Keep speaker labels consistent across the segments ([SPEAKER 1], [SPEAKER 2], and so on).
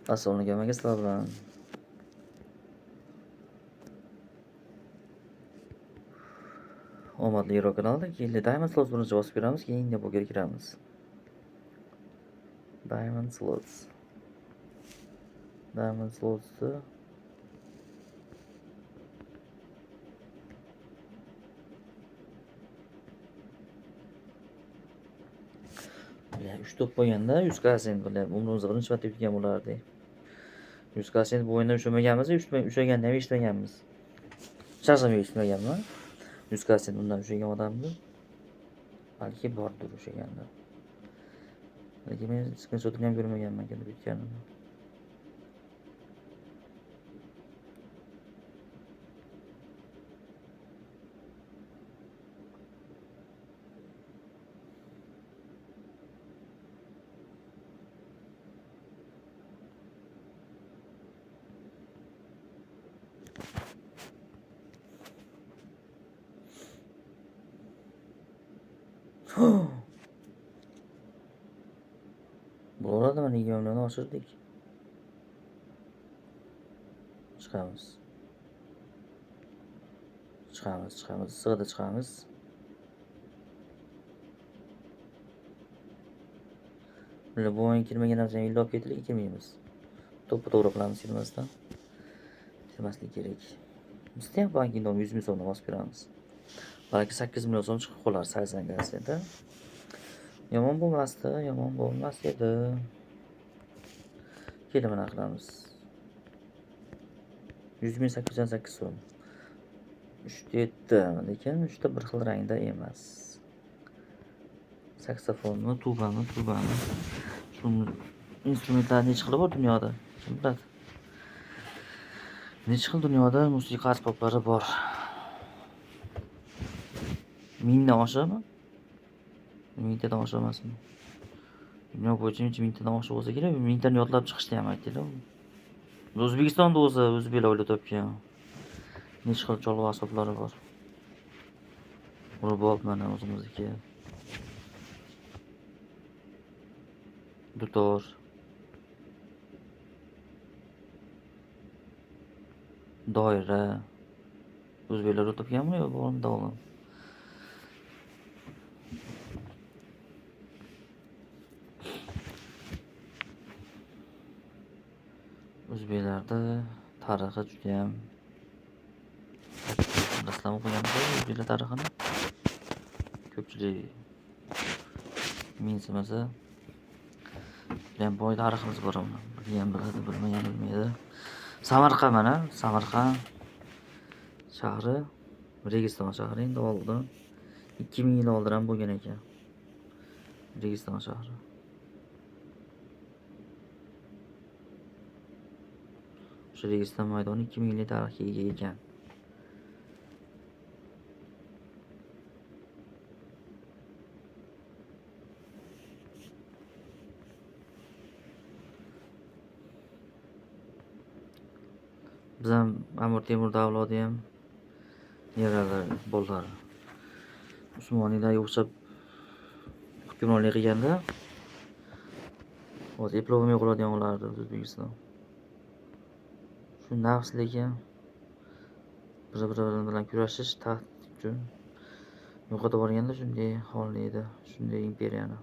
[SPEAKER 1] Assalomu alaykum sizlar bilan. Omadli Hero kanalida keyin Diamond Slots birinchi bosib ko'ramiz, keyin Nepoga kiramiz. Diamond Slots. Diamond Slots'ni bilan 3 to'p qo'yganda 100% bilan umrimizda birinchi marta yutgan bo'lardik. 100% bu o'yinda ushlamaganmiz, ushlaganda ham eshitmaganmiz. Shasham eshitmaganman. 100% bundan ushlagan odamni balki bordir ushlaganda. Lekin men screenshotini ham ko'rmaganman kelib yutganini. Bo'ladimi, nega ularni oshirdik? Chiqamiz. Sig'ida chiqamiz. Bular bu o'yin kirmagan narsani illo olib ketdik, kirmaymiz. To'g'ri qilamiz kirmasdan. Kirmaslik kerak. Bizda ham bank indom 100 ming so'mdan bosib beramiz. Balki 8 million so'm chiqib qolar 80%da. Yomon bo'lmas edi. Keling mana qilamiz. 100.808 so'm. 3 yetdi, lekin 3 ta bir xil rangda emas. Saksofonni, tubani. Shu instrumentlar necha xil bor dunyoda? Kim biladi? Necha xil dunyoda musiqa asboblari bor? Mingdan oshami? Mingtadan oshamasmi? Dunyo bo'yicha mingtadan oshiq bo'lsa kerak, mingtani yodlab chiqishni ham aytdilar. O'zbekistonda o'zi o'zbeklar o'ylab topgan. Necha xil cholg'u asboblari bor. Rubob mana o'zimizniki. Dutor. Doira. O'zbeklar o'ylab topganmi yo bormi davom? O'zbeklarda tarixi juda ham rastlab o'qiganmiz o'zbeklar tarixini. Ko'pchilik mensimasa judayam boy tariximiz bor uni. Bilgan biladi, bilmagan bilmaydi. Samarqand mana, Samarqand shahri, Registon shahri endi oldin 2000 yil oldin ham bo'lgan ekan. Registon shahri. O'sha Registon maydoni 2000 yillik tarixga ega ekan. Biz ham Amir Temur davlodi ham neralar bolalar Usmoniylarga o'xshab hukmronlik qilganda hozir eplolmay qoladigan bo'lardi O'zbekiston. Shu nafsligi bir-biri bilan kurashish taxt uchun yo'qotib borganda shunday hollaydi, shunday imperiyani.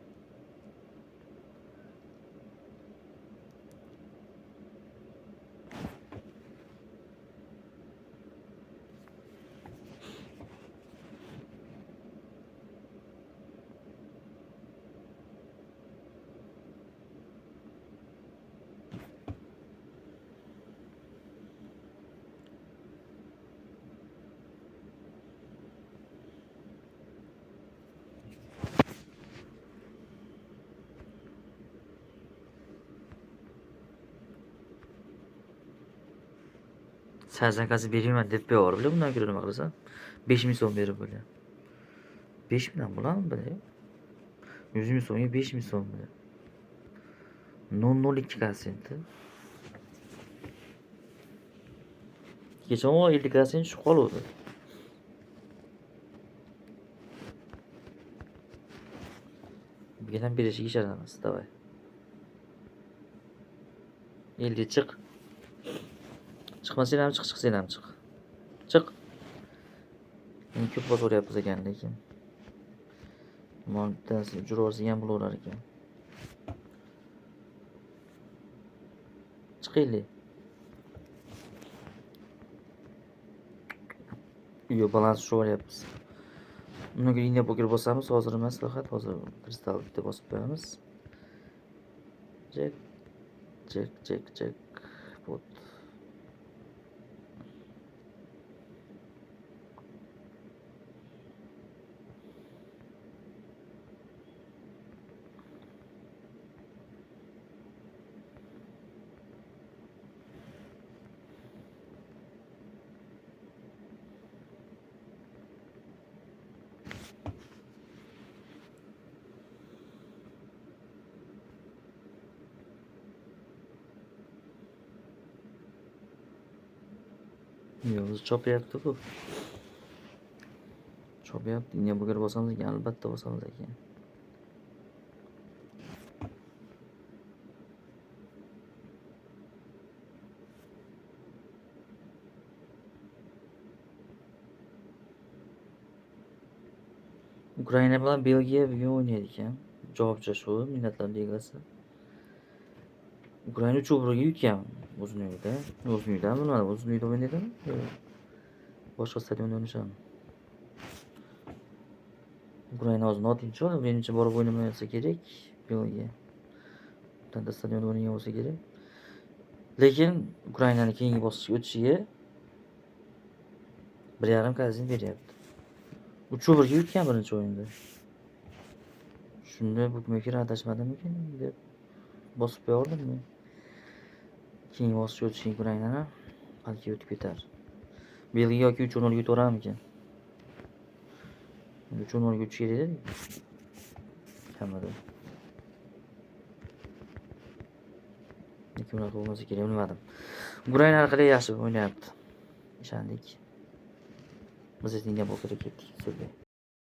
[SPEAKER 1] Sakazı berayman deb berib bile bundan ko'ra nima qilasan? 5000 so'm berib bo'lyapti. 5000 dan bo'ladimi bile? 100 ming so'mga 5000 so'm bile. 0.02%. Kecha o 50% tushib qoluvdi. Birdan berishiga ishonamiz, davay. 50 chiq. Chiqmasang ham chiq, chiqsang ham chiq. Chiq. Men ko'p bosib o'ryapmiz ekan lekin. Bittasi jurorsiz ham bo'laverar ekan. Chiqaylik. Yo'q, balans tushiryapmiz. Bunga liniya poker bosamiz, hozir emas faqat, hozir kristal bitta bosib qo'yamiz. Jek. Pot. Yo'q, chopyapti-ku. Chopyapti. Liniya poker bosamiz ekan, albatta bosamiz ekan. Ukraina bilan Belgiya bugun o'ynaydi ekan. Javobchi shu, Millatlar Ligasi. Ukraina 3-1 yutgan o'zini uyida. O'zini uyida bilmadim, o'zini uyida o'ynaydimi? Boshqa stadionda o'ynashadimi? Ukraina hozir notinchi, birinchi borib o'ynamayotsa kerak Belgiya. Tanda stadionda o'ynagan bo'lsa kerak. Lekin Ukrainaning keyingi bosqichga o'tishiga 1.5 kazin beryapti. 3-1 yutgan birinchi o'yinda. Shunda bukmaker adashmadimikin deb bosib qo'yardim men. Keyingi bosqichga o'tishga Ukrainani balki o'tib ketar. Belgiya yoki 3-0 yutaverarmikin? 3-0 yutish kerak. Kamida. Lekin unaqa bo'lmasa kerak, bilmadim. Ukraina orqali yaxshi o'ynayapti. Ishondik. Biz esa pokerga ketdik.